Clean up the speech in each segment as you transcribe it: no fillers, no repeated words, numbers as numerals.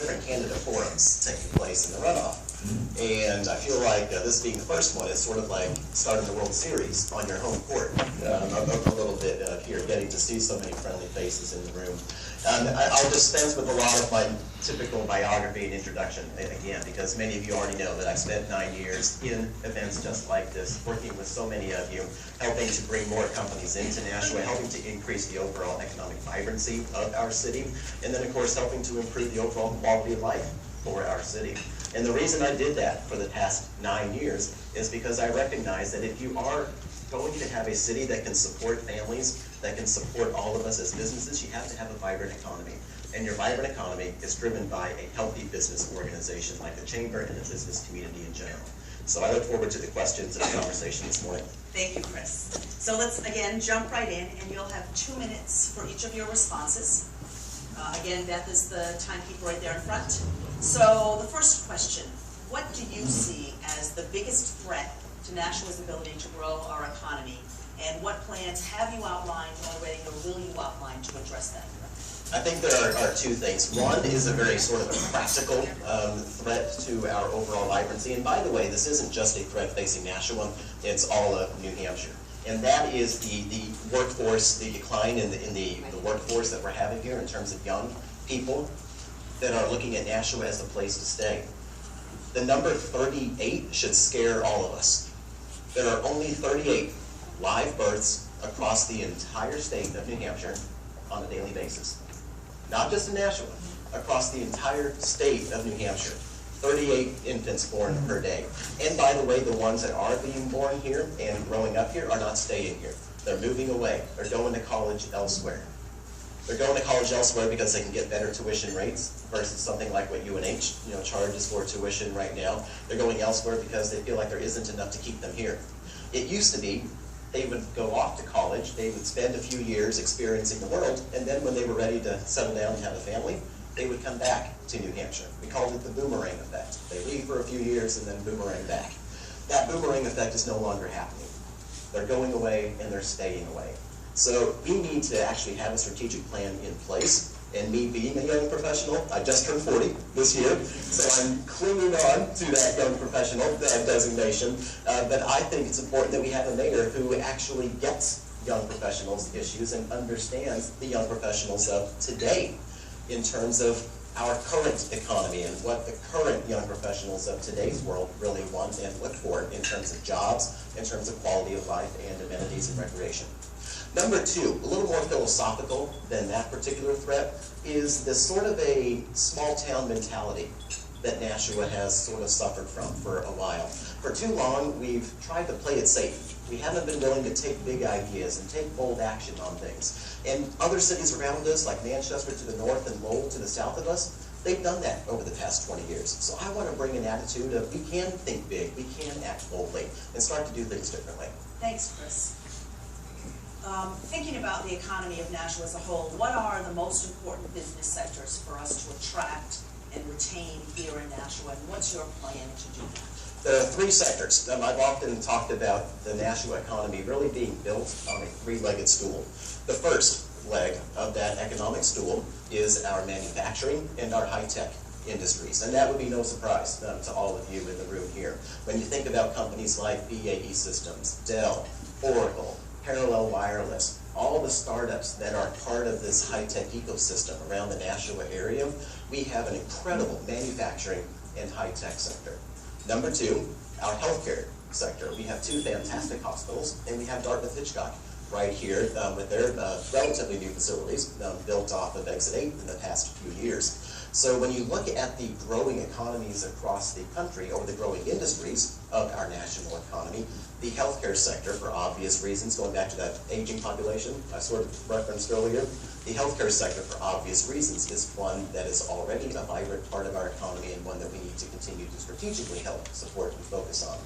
different candidate forums taking place in the runoff. And I feel like this being the first one is sort of like starting the World Series on your home court. A little bit here, getting to see so many friendly faces in the room. I'll dispense with a lot of my typical biography and introduction again, because many of you already know that I've spent 9 years in events just like this, working with so many of you, helping to bring more companies into Nashua, helping to increase the overall economic vibrancy of our city, and then of course helping to improve the overall quality of life for our city. And the reason I did that for the past 9 years is because I recognize that if you are going to have a city that can support families, that can support all of us as businesses, you have to have a vibrant economy. And your vibrant economy is driven by a healthy business organization like the Chamber and the business community in general. So I look forward to the questions and the conversation this morning. Thank you, Chris. So let's again jump right in, and you'll have 2 minutes for each of your responses. Again, Beth is the timekeeper right there in front. So the first question, what do you see as the biggest threat to Nashua's ability to grow our economy? And what plans have you outlined already, or will you outline to address that? I think there are 2 things. One is a very sort of a practical threat to our overall vibrancy. And by the way, this isn't just a threat facing Nashua, it's all of New Hampshire. And that is the workforce, the decline in the workforce that we're having here in terms of young people that are looking at Nashua as a place to stay. The number 38 should scare all of us. There are only 38 live births across the entire state of New Hampshire on a daily basis. Not just in Nashua, across the entire state of New Hampshire. 38 infants born per day. And by the way, the ones that are being born here and growing up here are not staying here. They're moving away. They're going to college elsewhere. They're going to college elsewhere because they can get better tuition rates versus something like what UNH charges for tuition right now. They're going elsewhere because they feel like there isn't enough to keep them here. It used to be they would go off to college, they would spend a few years experiencing the world, and then when they were ready to settle down and have a family, they would come back to New Hampshire. We called it the boomerang effect. They leave for a few years and then boomerang back. That boomerang effect is no longer happening. They're going away and they're staying away. So we need to actually have a strategic plan in place. And me being a young professional, I just turned 40 this year, so I'm clinging on to that young professional designation. But I think it's important that we have a mayor who actually gets young professionals' issues and understands the young professionals of today in terms of our current economy and what the current young professionals of today's world really want and look for in terms of jobs, in terms of quality of life and amenities and recreation. Number 2, a little more philosophical than that particular threat, is this sort of a small town mentality that Nashua has sort of suffered from for a while. For too long, we've tried to play it safe. We haven't been willing to take big ideas and take bold action on things. And other cities around us, like Manchester to the north and Lowell to the south of us, they've done that over the past 20 years. So I want to bring an attitude of we can think big, we can act boldly, and start to do things differently. Thanks, Chris. Thinking about the economy of Nashua as a whole, what are the most important business sectors for us to attract and retain here in Nashua, and what's your plan to do that? There are 3 sectors. I've often talked about the Nashua economy really being built on a 3-legged stool. The first leg of that economic stool is our manufacturing and our high-tech industries. And that would be no surprise to all of you in the room here. When you think about companies like BAE Systems, Dell, Oracle, Parallel Wireless, all the startups that are part of this high-tech ecosystem around the Nashua area, we have an incredible manufacturing and high-tech sector. Number 2, our healthcare sector. We have 2 fantastic hospitals, and we have Dartmouth-Hitchcock right here with their relatively new facilities built off of Exit 8 in the past few years. So when you look at the growing economies across the country, or the growing industries of our national economy, the healthcare sector, for obvious reasons, going back to that aging population I sort of referenced earlier, the healthcare sector, for obvious reasons, is one that is already a vibrant part of our economy and one that we need to continue to strategically help support and focus on.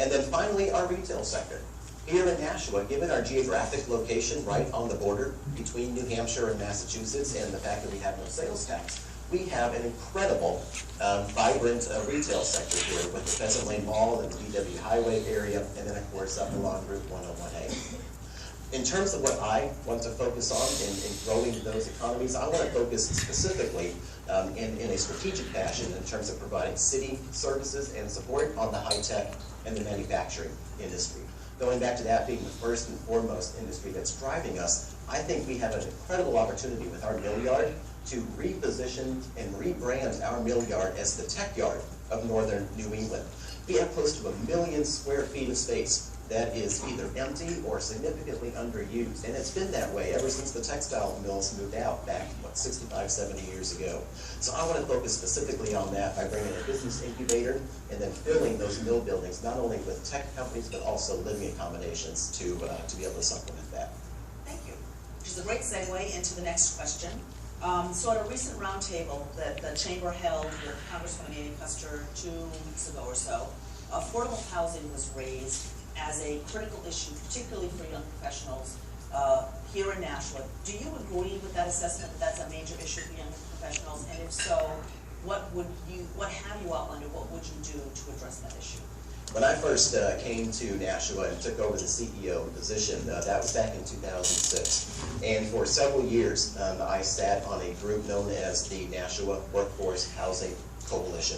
And then finally, our retail sector. Here in Nashua, given our geographic location right on the border between New Hampshire and Massachusetts, and the fact that we have no sales tax, we have an incredible, vibrant retail sector here with the Pheasant Lane Mall and the BW Highway area, and then of course up along Route 101A. In terms of what I want to focus on in growing those economies, I want to focus specifically in a strategic fashion in terms of providing city services and support on the high-tech and the manufacturing industry. Going back to that being the first and foremost industry that's driving us, I think we have an incredible opportunity with our mill yard to reposition and rebrand our mill yard as the tech yard of northern New England. We have close to 1 million square feet of space that is either empty or significantly underused. And it's been that way ever since the textile mills moved out back, 65, 70 years ago. So I want to focus specifically on that by bringing a business incubator and then filling those mill buildings, not only with tech companies, but also living accommodations to be able to supplement that. Thank you. Which is a great segue into the next question. So at a recent roundtable that the Chamber held with Congresswoman Amy Custer 2 weeks ago or so, affordable housing was raised as a critical issue, particularly for young professionals here in Nashua. Do you agree with that assessment that that's a major issue for young professionals? And if so, what have you outlined, or what would you do to address that issue? When I first came to Nashua and took over the CEO position, that was back in 2006. And for several years, I sat on a group known as the Nashua Workforce Housing Coalition.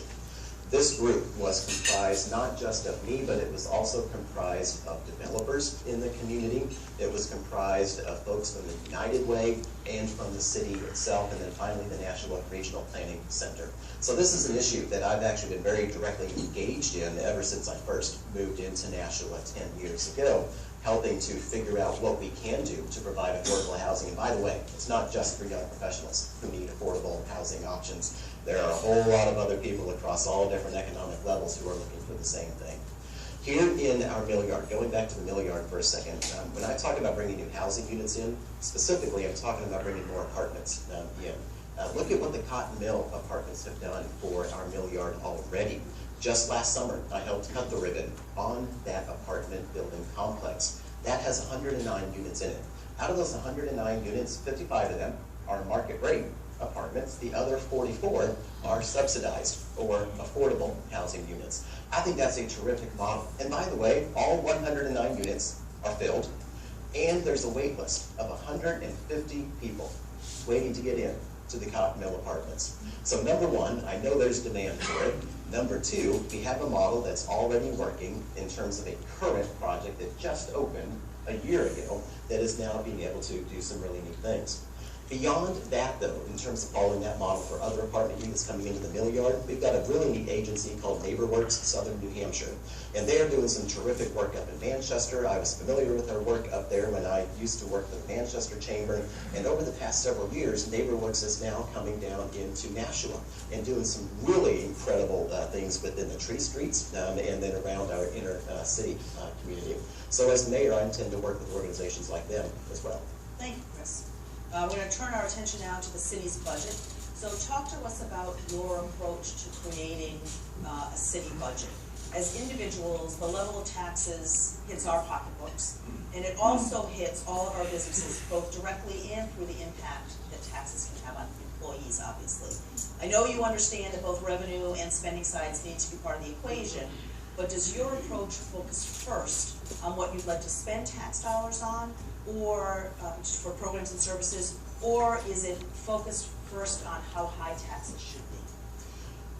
This group was comprised not just of me, but it was also comprised of developers in the community. It was comprised of folks from the United Way and from the city itself, and then finally the Nashua Regional Planning Center. So this is an issue that I've actually been very directly engaged in ever since I first moved into Nashua 10 years ago, helping to figure out what we can do to provide affordable housing. And by the way, it's not just for young professionals who need affordable housing options. There are a whole lot of other people across all different economic levels who are looking for the same thing. Here in our mill yard, going back to the mill yard for a second, when I talk about bringing new housing units in, specifically I'm talking about bringing more apartments in. Look at what the Cotton Mill apartments have done for our mill yard already. Just last summer, I helped cut the ribbon on that apartment building complex. That has 109 units in it. Out of those 109 units, 55 of them are market rate apartments. The other 44 are subsidized or affordable housing units. I think that's a terrific model. And by the way, all 109 units are filled, and there's a wait list of 150 people waiting to get in to the Cotton Mill apartments. So number one, I know there's demand for it. Number two, we have a model that's already working in terms of a current project that just opened a year ago that is now being able to do some really neat things. Beyond that, though, in terms of following that model for other apartment units coming into the mill yard, we've got a really neat agency called NeighborWorks, Southern New Hampshire. And they are doing some terrific work up in Manchester. I was familiar with their work up there when I used to work for the Manchester Chamber. And over the past several years, NeighborWorks is now coming down into Nashua and doing some really incredible things within the tree streets and then around our inner city community. So as mayor, I intend to work with organizations like them as well. Thank you, Chris. We're going to turn our attention now to the city's budget. So talk to us about your approach to creating a city budget. As individuals, the level of taxes hits our pocketbooks, and it also hits all of our businesses, both directly and through the impact that taxes can have on employees, obviously. I know you understand that both revenue and spending sides need to be part of the equation, but does your approach focus first on what you'd like to spend tax dollars on, or for programs and services, or is it focused first on how high taxes should be?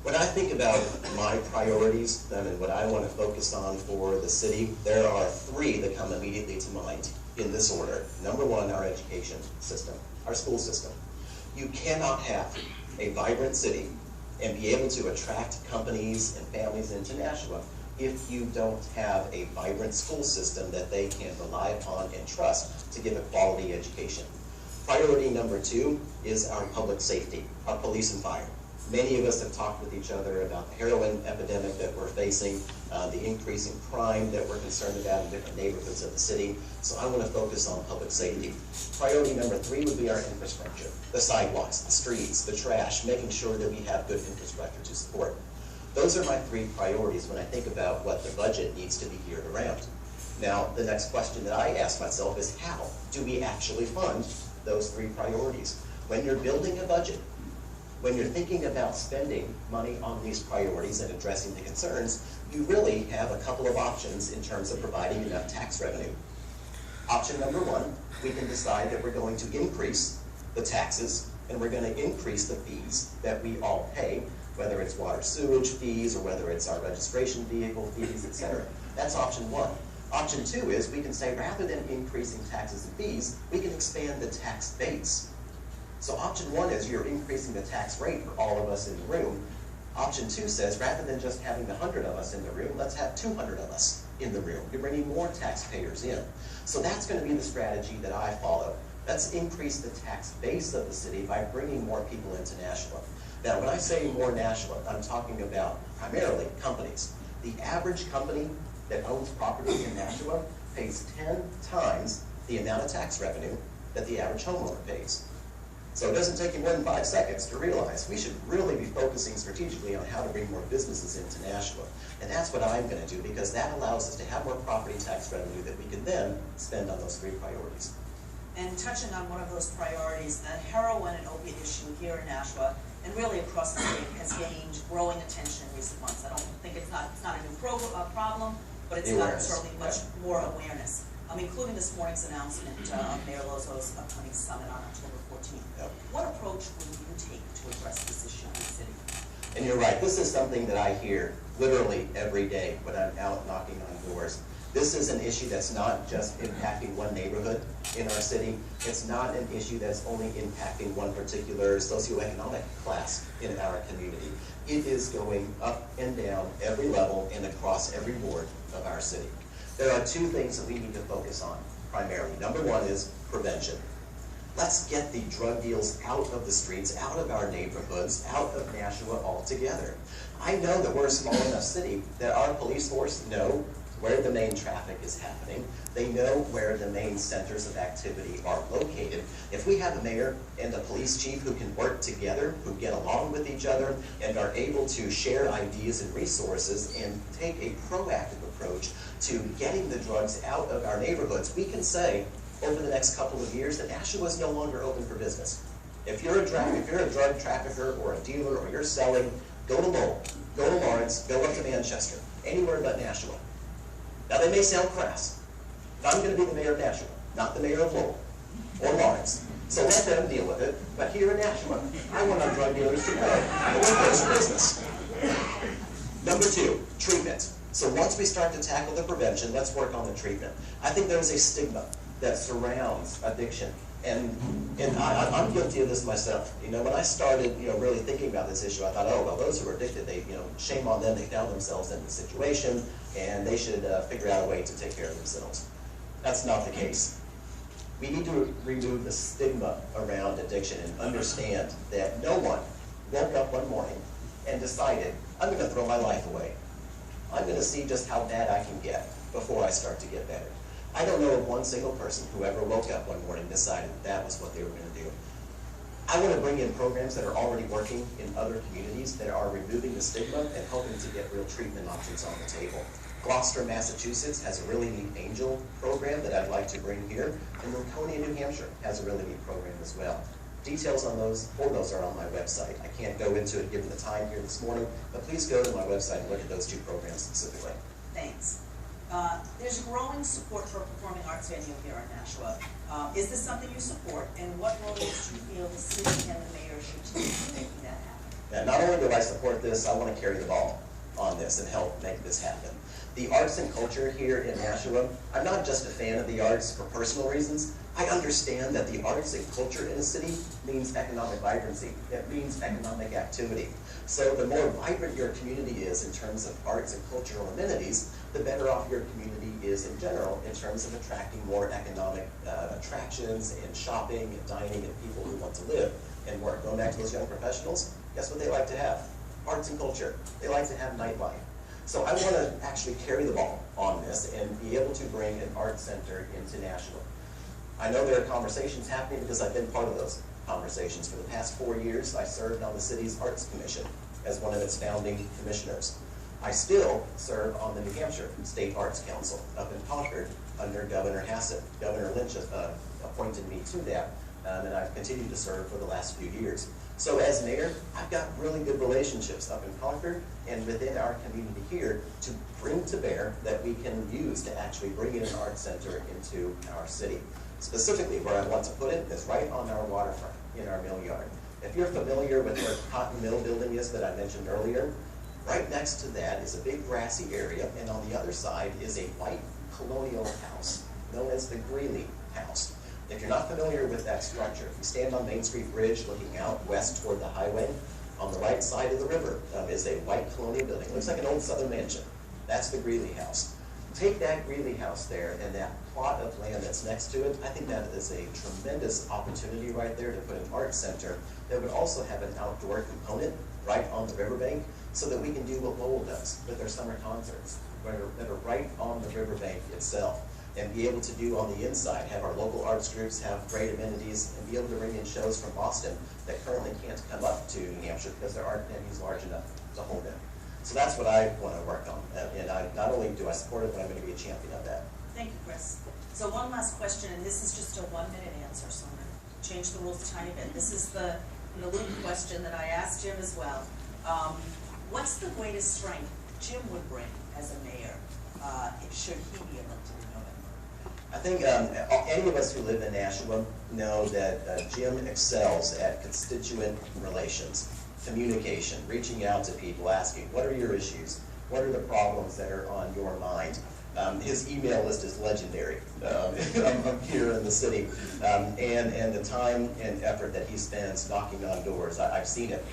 When I think about my priorities and what I want to focus on for the city, there are three that come immediately to mind in this order. Number one, our education system, our school system. You cannot have a vibrant city and be able to attract companies and families into Nashua if you don't have a vibrant school system that they can rely upon and trust to give a quality education. Priority number two is our public safety, our police and fire. Many of us have talked with each other about the heroin epidemic that we're facing, the increasing crime that we're concerned about in different neighborhoods of the city. So I want to focus on public safety. Priority number three would be our infrastructure, the sidewalks, the streets, the trash, making sure that we have good infrastructure to support. Those are my three priorities when I think about what the budget needs to be geared around. Now, the next question that I ask myself is, how do we actually fund those three priorities? When you're building a budget, when you're thinking about spending money on these priorities and addressing the concerns, you really have a couple of options in terms of providing enough tax revenue. Option number one, we can decide that we're going to increase the taxes and we're going to increase the fees that we all pay, whether it's water sewage fees or whether it's our registration vehicle fees, etc. That's option one. Option two is we can say rather than increasing taxes and fees, we can expand the tax base. So option one is you're increasing the tax rate for all of us in the room. Option two says rather than just having 100 of us in the room, let's have 200 of us in the room. You're bringing more taxpayers in. So that's going to be the strategy that I follow. Let's increase the tax base of the city by bringing more people into Nashua. Now, when I say more Nashua, I'm talking about primarily companies. The average company that owns property in Nashua pays 10 times the amount of tax revenue that the average homeowner pays. So it doesn't take you more than 5 seconds to realize we should really be focusing strategically on how to bring more businesses into Nashua. And that's what I'm going to do, because that allows us to have more property tax revenue that we can then spend on those 3 priorities. And touching on one of those priorities, the heroin and opiate issue here in Nashua, and really across the state, has gained growing attention in recent months. I don't think it's not a new problem, but it's gotten certainly much more awareness, including this morning's announcement of Mayor Lozo's upcoming summit on October 14th. Yep. What approach will you take to address this issue in the city? And you're right, this is something that I hear literally every day when I'm out knocking on doors. This is an issue that's not just impacting one neighborhood in our city. It's not an issue that's only impacting one particular socioeconomic class in our community. It is going up and down every level and across every ward of our city. There are 2 things that we need to focus on primarily. Number 1 is prevention. Let's get the drug deals out of the streets, out of our neighborhoods, out of Nashua altogether. I know that we're a small enough city that our police force know where the main traffic is happening. They know where the main centers of activity are located. If we have a mayor and a police chief who can work together, who get along with each other, and are able to share ideas and resources and take a proactive approach to getting the drugs out of our neighborhoods, we can say over the next couple of years that Nashua is no longer open for business. If you're a drug trafficker or a dealer or you're selling, go to Lowell, go to Lawrence, go up to Manchester, anywhere but Nashua. Now, they may sound crass, but I'm going to be the mayor of Nashua, not the mayor of Lowell or Lawrence. So let them deal with it. But here in Nashua, I want our drug dealers to know that we're close to business. Number 2, treatment. So once we start to tackle the prevention, let's work on the treatment. I think there's a stigma that surrounds addiction. And I'm guilty of this myself. You know, when I started, really thinking about this issue, I thought, oh, well, those who are addicted, shame on them. They found themselves in the situation, and they should figure out a way to take care of themselves. That's not the case. We need to remove the stigma around addiction and understand that no one woke up one morning and decided, I'm going to throw my life away. I'm going to see just how bad I can get before I start to get better. I don't know of one single person who ever woke up one morning and decided that was what they were going to do. I want to bring in programs that are already working in other communities that are removing the stigma and helping to get real treatment options on the table. Gloucester, Massachusetts has a really neat angel program that I'd like to bring here, and Laconia, New Hampshire has a really neat program as well. Details on those are on my website. I can't go into it given the time here this morning, but please go to my website and look at those 2 programs specifically. Thanks. There's growing support for a performing arts venue here in Nashua. Is this something you support, and what roles do you feel the city and the mayor should take in making that happen? Now, not only do I support this, I want to carry the ball on this and help make this happen. The arts and culture here in Nashua, I'm not just a fan of the arts for personal reasons. I understand that the arts and culture in a city means economic vibrancy. It means economic activity. So the more vibrant your community is in terms of arts and cultural amenities, the better off your community is in general in terms of attracting more economic attractions and shopping and dining and people who want to live and work. Going back to those young professionals, guess what they like to have? Arts and culture. They like to have nightlife. So I want to actually carry the ball on this and be able to bring an art center into Nashua. I know there are conversations happening because I've been part of those conversations. For the past 4 years, I served on the city's Arts Commission as one of its founding commissioners. I still serve on the New Hampshire State Arts Council up in Concord under Governor Hassett. Governor Lynch appointed me to that, and I've continued to serve for the last few years. So as mayor, I've got really good relationships up in Concord and within our community here to bring to bear that we can use to actually bring in an art center into our city. Specifically, where I want to put it is right on our waterfront. in our mill yard. If you're familiar with where Cotton Mill building is that I mentioned earlier, right next to that is a big grassy area, and on the other side is a white colonial house known as the Greeley House. If you're not familiar with that structure, if you stand on Main Street Bridge looking out west toward the highway, on the right side of the river is a white colonial building. It looks like an old Southern mansion. That's the Greeley House. Take that Greeley House there and that plot of land that's next to it. I think that is a tremendous opportunity right there to put an art center that would also have an outdoor component right on the riverbank, so that we can do what Lowell does with their summer concerts, that are right on the riverbank itself, and be able to do on the inside, have our local arts groups have great amenities, and be able to bring in shows from Boston that currently can't come up to New Hampshire because there aren't venues large enough to hold them. So that's what I want to work on, and not only do I support it, but I'm going to be a champion of that. Thank you, Chris. So one last question, and this is just a 1-minute answer, so I'm going to change the rules a tiny bit. This is the loop question that I asked Jim as well. What's the greatest strength Jim would bring as a mayor, should he be elected in November? I think any of us who live in Nashua know that Jim excels at constituent relations, communication, reaching out to people, asking, what are your issues? What are the problems that are on your mind? His email list is legendary here in the city, and the time and effort that he spends knocking on doors, I've seen it,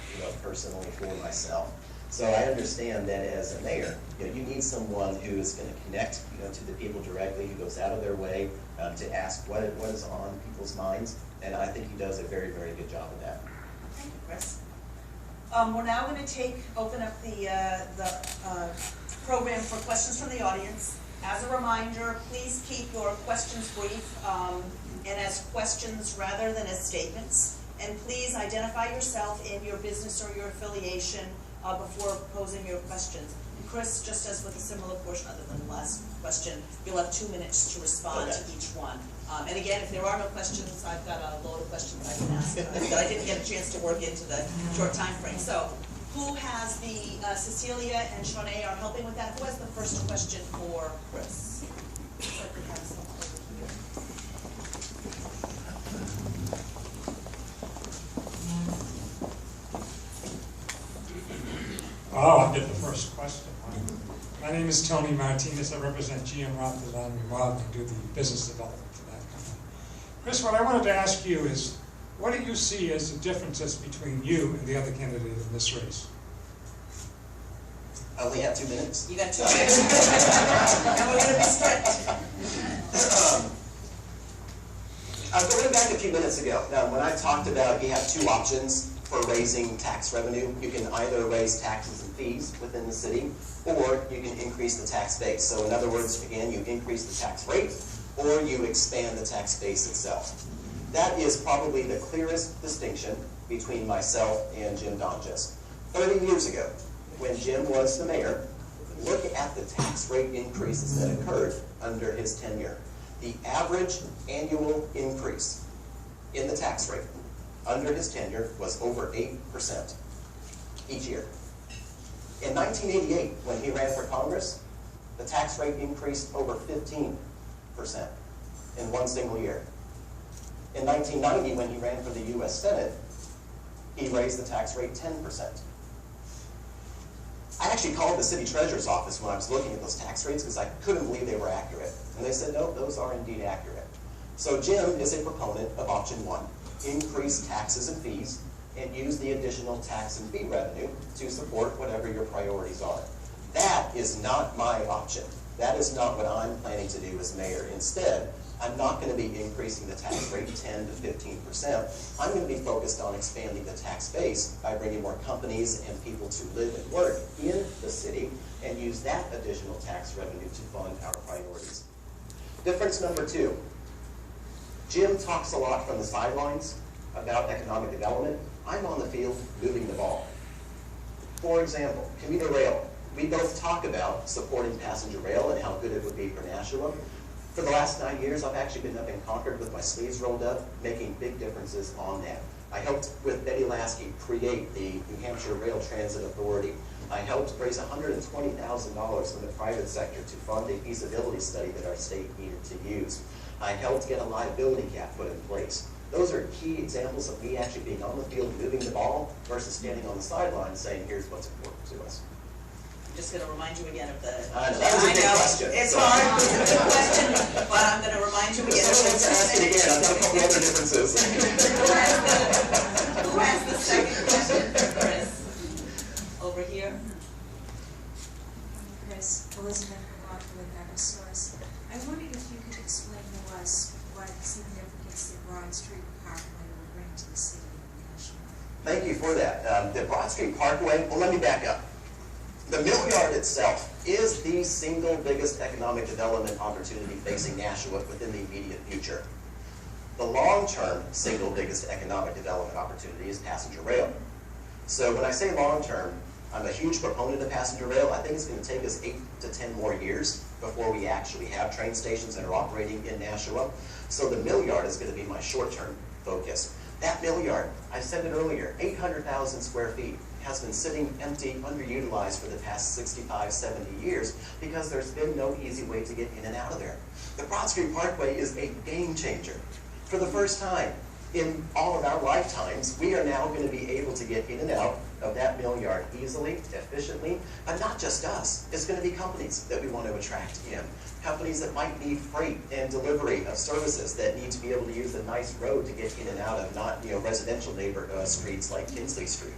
personally for myself. So I understand that as a mayor, you need someone who is going to connect, to the people directly, who goes out of their way to ask what is on people's minds, and I think he does a very, very good job of that. Thank you, Chris. We're now going to open up the program for questions from the audience. As a reminder, please keep your questions brief and as questions rather than as statements. And please identify yourself and your business or your affiliation before posing your questions. And Chris, just as with a similar portion other than the last question, you'll have 2 minutes to respond to each one. And again, if there are no questions, I've got a load of questions I can ask that I didn't get a chance to work into the short time frame. So, who has Cecilia and Shanae are helping with that? Who has the first question for Chris? Looks like we have some over here. I'll get the first question. My name is Tony Martinez. I represent GM Roth Design and Remodeling and do the business development for that company. Chris, what I wanted to ask you is, what do you see as the differences between you and the other candidate in this race? I only have 2 minutes. You got 2 minutes. And we're going to be strict. Going back a few minutes ago, when I talked about you have 2 options for raising tax revenue. You can either raise taxes and fees within the city, or you can increase the tax base. So in other words, again, you increase the tax rate, or you expand the tax base itself. That is probably the clearest distinction between myself and Jim Donchess. 30 years ago, when Jim was the mayor, look at the tax rate increases that occurred under his tenure. The average annual increase in the tax rate under his tenure was over 8% each year. In 1988, when he ran for Congress, the tax rate increased over 15% in one single year. In 1990, when he ran for the U.S. Senate, he raised the tax rate 10%. I actually called the city treasurer's office when I was looking at those tax rates because I couldn't believe they were accurate. And they said, no, those are indeed accurate. So Jim is a proponent of option 1, increase taxes and fees and use the additional tax and fee revenue to support whatever your priorities are. That is not my option. That is not what I'm planning to do as mayor. Instead, I'm not going to be increasing the tax rate 10 to 15%. I'm going to be focused on expanding the tax base by bringing more companies and people to live and work in the city and use that additional tax revenue to fund our priorities. Difference number 2. Jim talks a lot from the sidelines about economic development. I'm on the field moving the ball. For example, commuter rail. We both talk about supporting passenger rail and how good it would be for Nashua. For the last 9 years, I've actually been up in Concord with my sleeves rolled up, making big differences on that. I helped with Betty Lasky create the New Hampshire Rail Transit Authority. I helped raise $120,000 from the private sector to fund a feasibility study that our state needed to use. I helped get a liability cap put in place. Those are key examples of me actually being on the field, moving the ball, versus standing on the sideline saying, here's what's important to us. I'm just going to remind you again of the... I know, that was a good question. It's hard, it's a good question, but I'm going to remind you again. So let's ask it again. I've got a couple other differences. Who has the second question? Chris. Over here. Chris, Elizabeth McLaughlin with Eversource. I wondered if you could explain to us what significance the Broad Street Parkway will bring to the city of Nashua. Thank you for that. The Broad Street Parkway, well, let me back up. The mill yard itself is the single biggest economic development opportunity facing Nashua within the immediate future. The long-term single biggest economic development opportunity is passenger rail. So when I say long-term, I'm a huge proponent of passenger rail. I think it's going to take us 8 to 10 more years before we actually have train stations that are operating in Nashua. So the mill yard is going to be my short-term focus. That mill yard, I said it earlier, 800,000 square feet, has been sitting empty, underutilized for the past 65, 70 years because there's been no easy way to get in and out of there. The Broad Street Parkway is a game changer. For the first time in all of our lifetimes, we are now going to be able to get in and out of that mill yard easily, efficiently, but not just us. It's going to be companies that we want to attract in. Companies that might need freight and delivery of services that need to be able to use a nice road to get in and out of, not residential streets like Kinsley Street.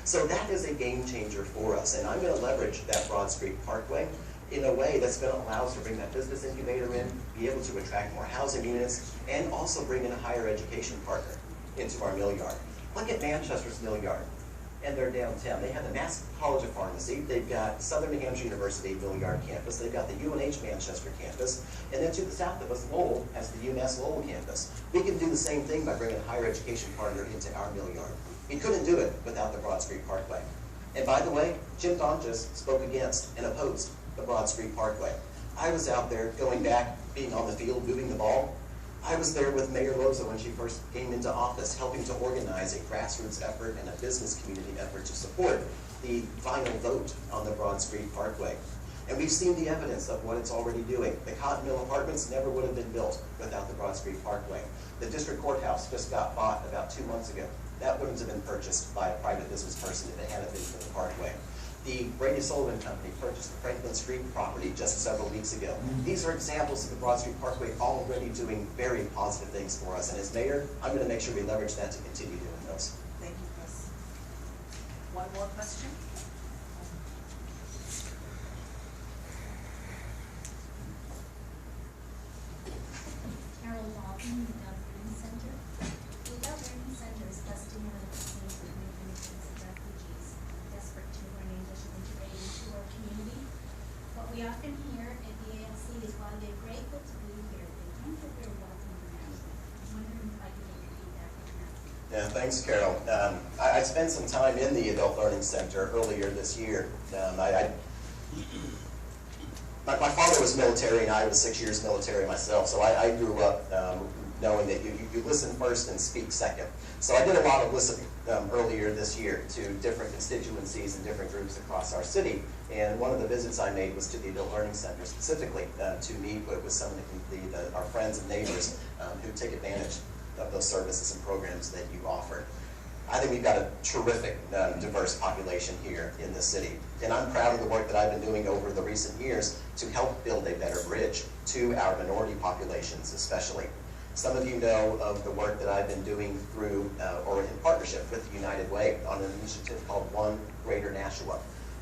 So that is a game changer for us, and I'm going to leverage that Broad Street Parkway in a way that's going to allow us to bring that business incubator in, be able to attract more housing units, and also bring in a higher education partner into our mill yard. Look at Manchester's mill yard and their downtown. They have the Mass College of Pharmacy, they've got Southern New Hampshire University mill yard campus, they've got the UNH Manchester campus, and then to the south of us, Lowell has the UMass Lowell campus. We can do the same thing by bringing a higher education partner into our mill yard. We couldn't do it without the Broad Street Parkway. And by the way, Jim Donchess spoke against and opposed the Broad Street Parkway. I was out there going back, being on the field, moving the ball. I was there with Mayor Loza when she first came into office, helping to organize a grassroots effort and a business community effort to support the final vote on the Broad Street Parkway. And we've seen the evidence of what it's already doing. The Cotton Mill Apartments never would have been built without the Broad Street Parkway. The district courthouse just got bought about 2 months ago. That wouldn't have been purchased by a private business person if it hadn't been for the Parkway. The Brady Sullivan Company purchased the Franklin Street property just several weeks ago. These are examples of the Broad Street Parkway already doing very positive things for us. And as mayor, I'm going to make sure we leverage that to continue doing those. Thank you, Chris. One more question? Carol Walton, the Dove Learning Center. The Dove Learning Center is busting out of the scenes with new immigrants and refugees, desperate to learn English and integrate into our community. What we often hear at the ALC is while they're grateful to be here, they don't feel very welcome in Nashua. I'm wondering if I could get your feedback on that. Yeah, thanks, Carol. I spent some time in the Adult Learning Center earlier this year. My father was military, and I was 6 years military myself, so I grew up knowing that you listen first and speak second. So I did a lot of listening earlier this year to different constituencies and different groups across our city. And one of the visits I made was to the Adult Learning Center specifically to meet with some of our friends and neighbors who take advantage of those services and programs that you offer. I think we've got a terrific, diverse population here in the city. And I'm proud of the work that I've been doing over the recent years to help build a better bridge to our minority populations especially. Some of you know of the work that I've been doing through, or in partnership with United Way on an initiative called One Greater Nashua.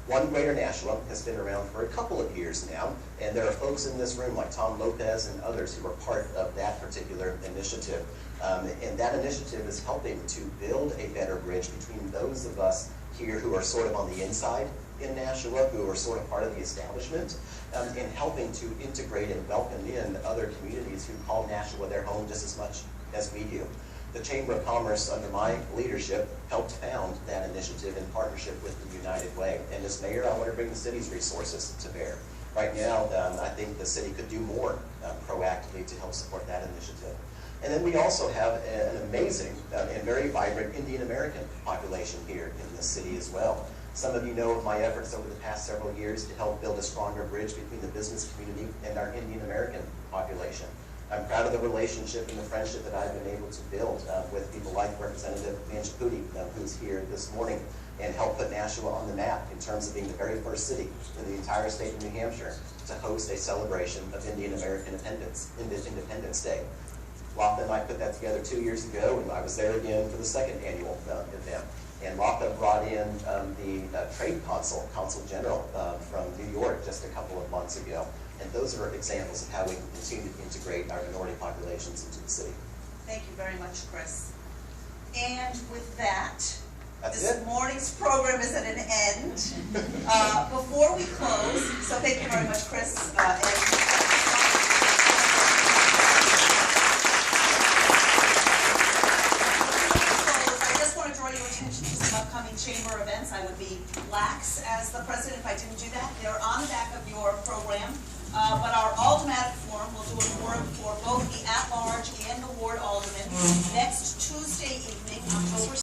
One Greater Nashua has been around for a couple of years now, and there are folks in this room like Tom Lopez and others who are part of that particular initiative. And that initiative is helping to build a better bridge between those of us here who are sort of on the inside in Nashua, who are sort of part of the establishment, and helping to integrate and welcome in other communities who call Nashua their home just as much as we do. The Chamber of Commerce, under my leadership, helped found that initiative in partnership with the United Way. And as mayor, I want to bring the city's resources to bear. Right now, I think the city could do more proactively to help support that initiative. And then we also have an amazing and very vibrant Indian American population here in the city as well. Some of you know of my efforts over the past several years to help build a stronger bridge between the business community and our Indian American population. I'm proud of the relationship and the friendship that I've been able to build with people like Representative Manchaputi, who's here this morning, and helped put Nashua on the map in terms of being the very first city in the entire state of New Hampshire to host a celebration of Indian American Independence Day. Lotha and I put that together 2 years ago, and I was there again for the second annual event. And Lotha brought in the trade consul general from New York just a couple of months ago. And those are examples of how we continue to integrate our minority populations into the city. Thank you very much, Chris. And with that, That's this it. morning's program is at an end. Before we close, so thank you very much, Chris. Upcoming chamber events. I would be lax as the president if I didn't do that. They're on the back of your program. But our Aldermanic Forum will do a forum for both the at-large and the ward aldermen next Tuesday evening, October